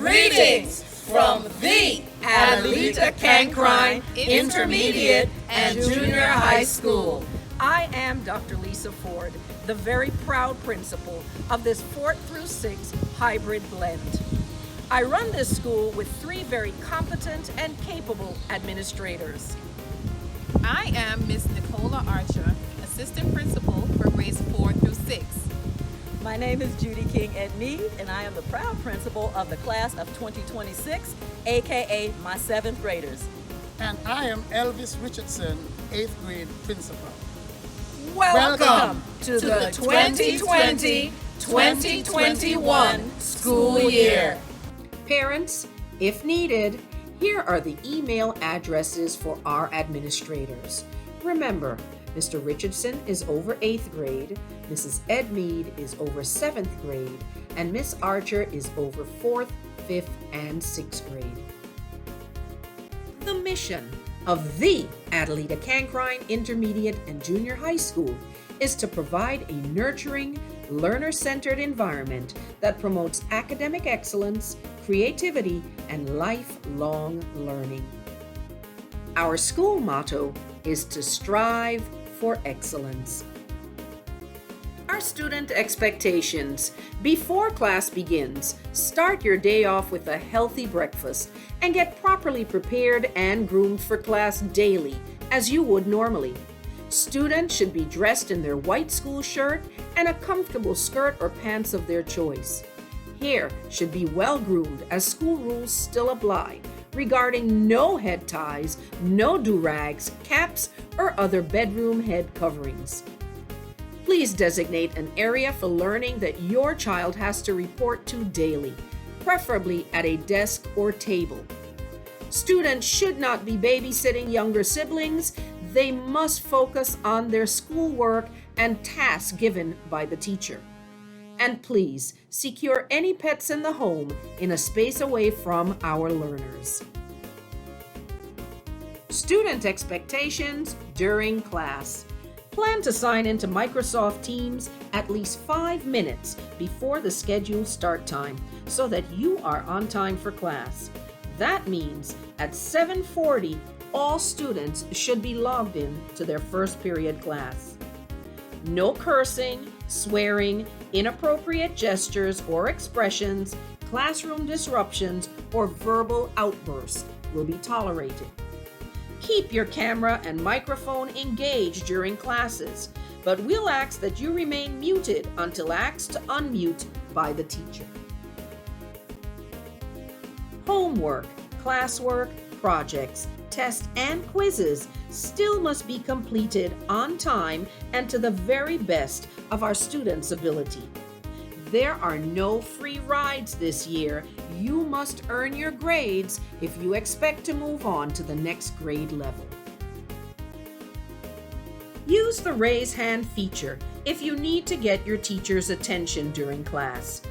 Greetings from the Addelita Cancryn Intermediate and Junior High School. I am Dr. Lisa Ford, the very proud principal of this 4th through 6th hybrid blend. I run this school with 3 very competent and capable administrators. I am Miss Nicola Archer, Assistant Principal for grades 4 through 6. My name is Judy King-Edmead, and I am the proud principal of the class of 2026, aka my 7th graders. And I am Elvis Richardson, 8th grade principal. Welcome to the 2020-2021 school year. Parents, if needed, here are the email addresses for our administrators. Remember, Mr. Richardson is over 8th grade, Mrs. Edmead is over 7th grade, and Miss Archer is over 4th, 5th, and 6th grade. The mission of the Addelita Cancryn Intermediate and Junior High School is to provide a nurturing, learner-centered environment that promotes academic excellence, creativity, and lifelong learning. Our school motto is to strive for excellence. Our student expectations. Before class begins, start your day off with a healthy breakfast and get properly prepared and groomed for class daily, as you would normally. Students should be dressed in their white school shirt and a comfortable skirt or pants of their choice. Hair should be well groomed, as school rules still apply regarding no head ties, no do-rags, caps, or other bedroom head coverings. Please designate an area for learning that your child has to report to daily, preferably at a desk or table. Students should not be babysitting younger siblings. They must focus on their schoolwork and tasks given by the teacher. And please secure any pets in the home in a space away from our learners. Student expectations during class. Plan to sign into Microsoft Teams at least 5 minutes before the scheduled start time so that you are on time for class. That means at 7:40, all students should be logged in to their first period class. No cursing, swearing, inappropriate gestures or expressions, classroom disruptions, or verbal outbursts will be tolerated. Keep your camera and microphone engaged during classes, but we'll ask that you remain muted until asked to unmute by the teacher. Homework, classwork, projects, tests, and quizzes still must be completed on time and to the very best of our students' ability. There are no free rides this year. You must earn your grades if you expect to move on to the next grade level. Use the raise hand feature if you need to get your teacher's attention during class.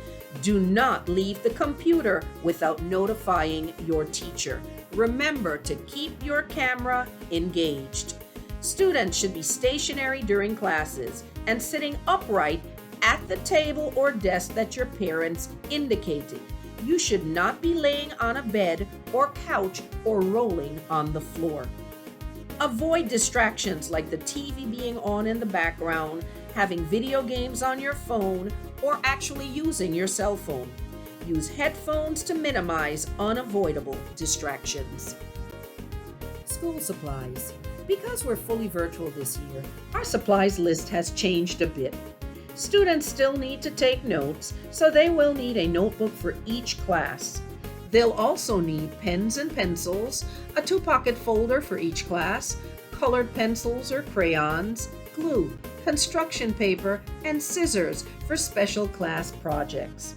Do not leave the computer without notifying your teacher. Remember to keep your camera engaged. Students should be stationary during classes and sitting upright at the table or desk that your parents indicated. You should not be laying on a bed or couch or rolling on the floor. Avoid distractions like the TV being on in the background, having video games on your phone, or actually using your cell phone. Use headphones to minimize unavoidable distractions. School supplies. Because we're fully virtual this year, our supplies list has changed a bit. Students still need to take notes, so they will need a notebook for each class. They'll also need pens and pencils, a 2-pocket folder for each class, colored pencils or crayons, glue, construction paper, and scissors for special class projects.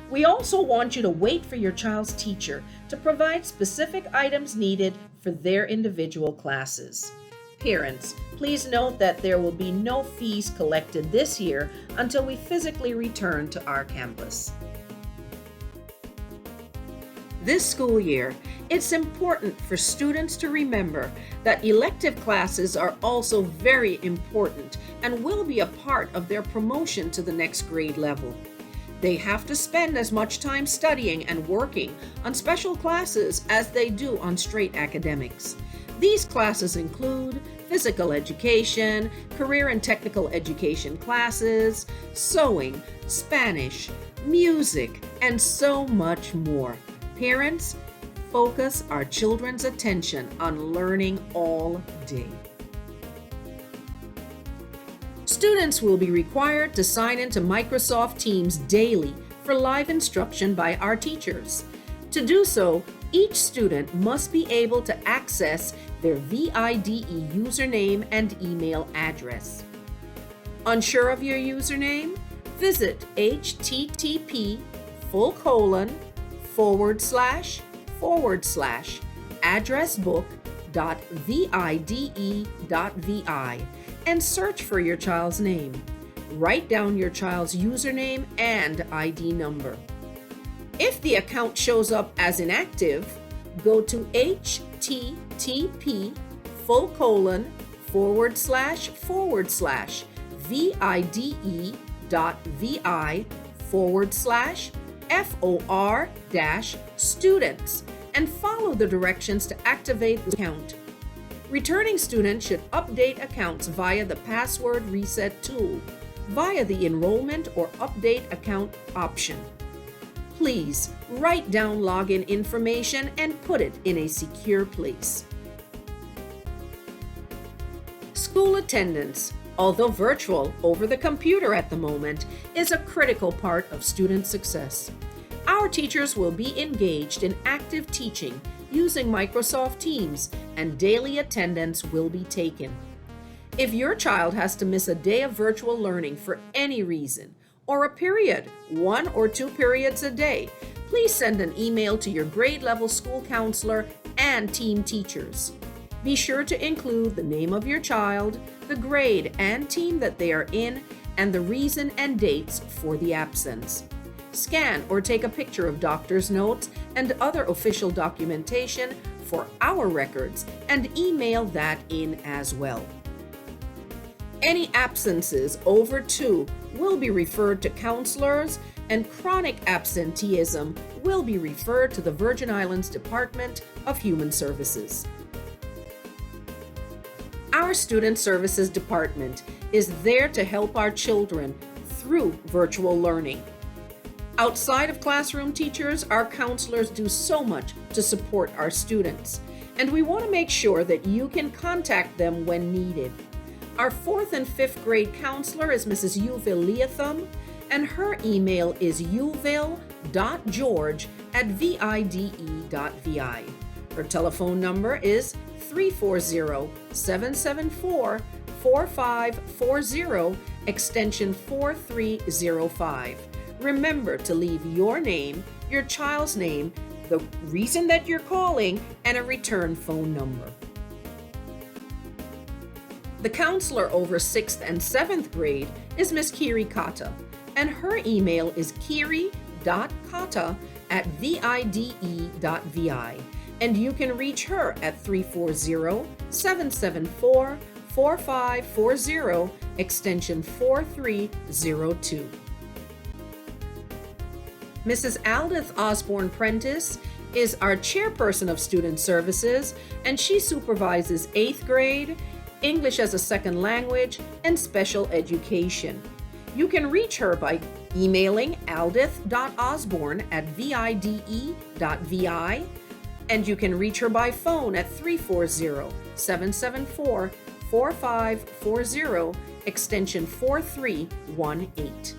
We also want you to wait for your child's teacher to provide specific items needed for their individual classes. Parents, please note that there will be no fees collected this year until we physically return to our campus. This school year, it's important for students to remember that elective classes are also very important and will be a part of their promotion to the next grade level. They have to spend as much time studying and working on special classes as they do on straight academics. These classes include physical education, career and technical education classes, sewing, Spanish, music, and so much more. Parents, focus our children's attention on learning all day. Students will be required to sign into Microsoft Teams daily for live instruction by our teachers. To do so, each student must be able to access their VIDE username and email address. Unsure of your username? Visit http://addressbook.vide.vi and search for your child's name. Write down your child's username and ID number. If the account shows up as inactive, go to http://vide.vi/for/students and follow the directions to activate the account. Returning students should update accounts via the password reset tool, via the enrollment or update account option. Please write down login information and put it in a secure place. School attendance, although virtual over the computer at the moment, is a critical part of student success. Our teachers will be engaged in active teaching using Microsoft Teams, and daily attendance will be taken. If your child has to miss a day of virtual learning for any reason, or a period, 1 or 2 periods a day, please send an email to your grade level school counselor and team teachers. Be sure to include the name of your child, the grade and team that they are in, and the reason and dates for the absence. Scan or take a picture of doctor's notes and other official documentation for our records and email that in as well. Any absences over 2 will be referred to counselors, and chronic absenteeism will be referred to the Virgin Islands Department of Human Services. Our Student Services Department is there to help our children through virtual learning. Outside of classroom teachers, our counselors do so much to support our students, and we want to make sure that you can contact them when needed. Our 4th and 5th grade counselor is Mrs. Uville Leatham, and her email is uville.george@vide.vi. Her telephone number is 340-774-4540, extension 4305. Remember to leave your name, your child's name, the reason that you're calling, and a return phone number. The counselor over 6th and 7th grade is Miss Kiri Kata, and her email is kiri.kata@vide.vi, and you can reach her at 340-774-4540, extension 4302. Mrs. Aldith Osborne Prentice is our chairperson of Student Services, and she supervises 8th grade, English as a second language, and special education. You can reach her by emailing aldith.osborne@vide.vi, and you can reach her by phone at 340-774-4540, extension 4318.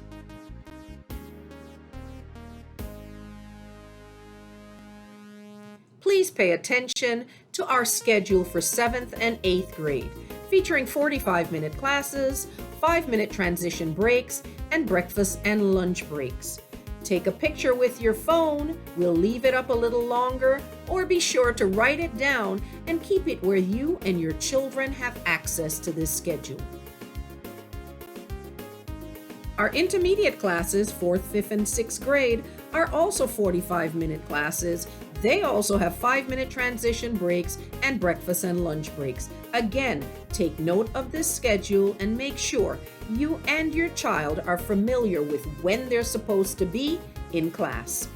Please pay attention to our schedule for 7th and 8th grade, featuring 45-minute classes, 5-minute transition breaks, and breakfast and lunch breaks. Take a picture with your phone, we'll leave it up a little longer, or be sure to write it down and keep it where you and your children have access to this schedule. Our intermediate classes, 4th, 5th, and 6th grade, are also 45-minute classes They also have 5-minute transition breaks and breakfast and lunch breaks. Again, take note of this schedule and make sure you and your child are familiar with when they're supposed to be in class.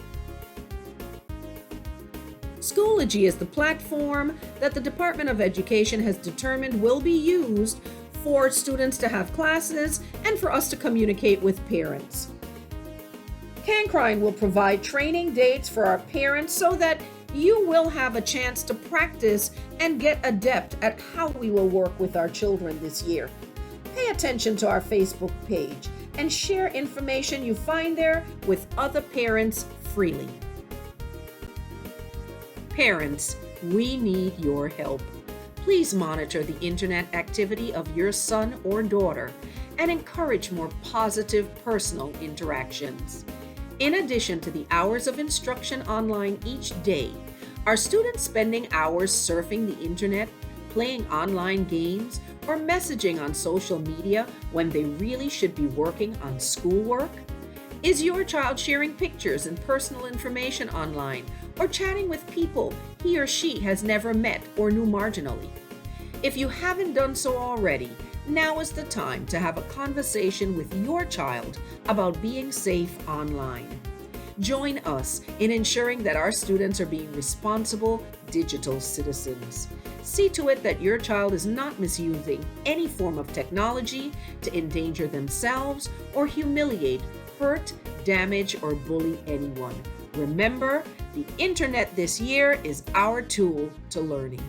Schoology is the platform that the Department of Education has determined will be used for students to have classes and for us to communicate with parents. Cancryn will provide training dates for our parents so that you will have a chance to practice and get adept at how we will work with our children this year. Pay attention to our Facebook page and share information you find there with other parents freely. Parents, we need your help. Please monitor the internet activity of your son or daughter and encourage more positive personal interactions. In addition to the hours of instruction online each day, are students spending hours surfing the internet, playing online games, or messaging on social media when they really should be working on schoolwork? Is your child sharing pictures and personal information online or chatting with people he or she has never met or knew marginally? If you haven't done so already, now is the time to have a conversation with your child about being safe online. Join us in ensuring that our students are being responsible digital citizens. See to it that your child is not misusing any form of technology to endanger themselves or humiliate, hurt, damage, or bully anyone. Remember, the internet this year is our tool to learning.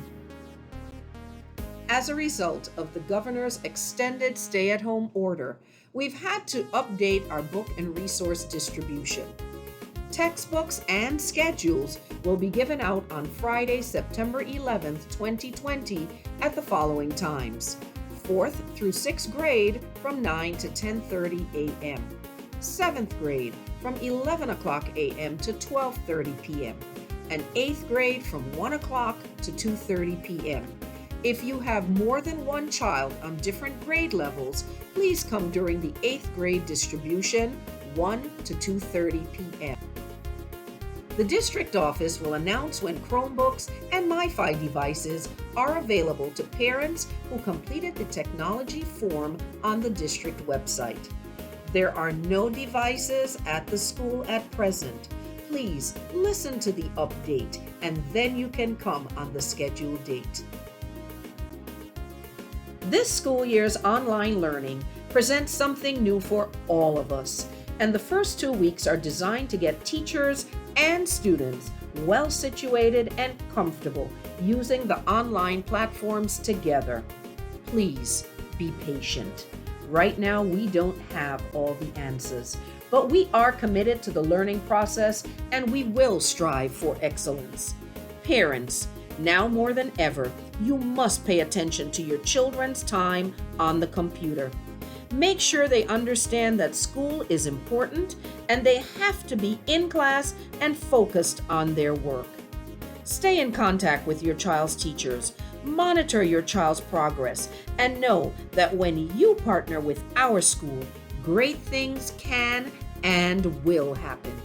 As a result of the governor's extended stay-at-home order, we've had to update our book and resource distribution. Textbooks and schedules will be given out on Friday, September 11th, 2020 at the following times: 4th through 6th grade from 9 to 10:30 a.m., 7th grade from 11 o'clock a.m. to 12:30 p.m., and 8th grade from 1 o'clock to 2:30 p.m. If you have more than one child on different grade levels, please come during the 8th grade distribution, 1 to 2:30 p.m. The district office will announce when Chromebooks and MiFi devices are available to parents who completed the technology form on the district website. There are no devices at the school at present. Please listen to the update and then you can come on the scheduled date. This school year's online learning presents something new for all of us, and the first 2 weeks are designed to get teachers and students well situated and comfortable using the online platforms together. Please be patient. Right now, we don't have all the answers, but we are committed to the learning process and we will strive for excellence. Parents, now more than ever, you must pay attention to your children's time on the computer. Make sure they understand that school is important and they have to be in class and focused on their work. Stay in contact with your child's teachers, monitor your child's progress, and know that when you partner with our school, great things can and will happen.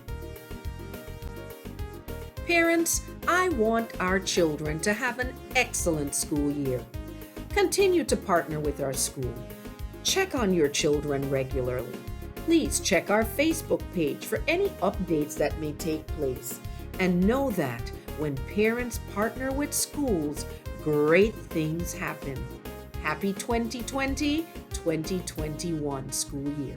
Parents, I want our children to have an excellent school year. Continue to partner with our school. Check on your children regularly. Please check our Facebook page for any updates that may take place. And know that when parents partner with schools, great things happen. Happy 2020-2021 school year.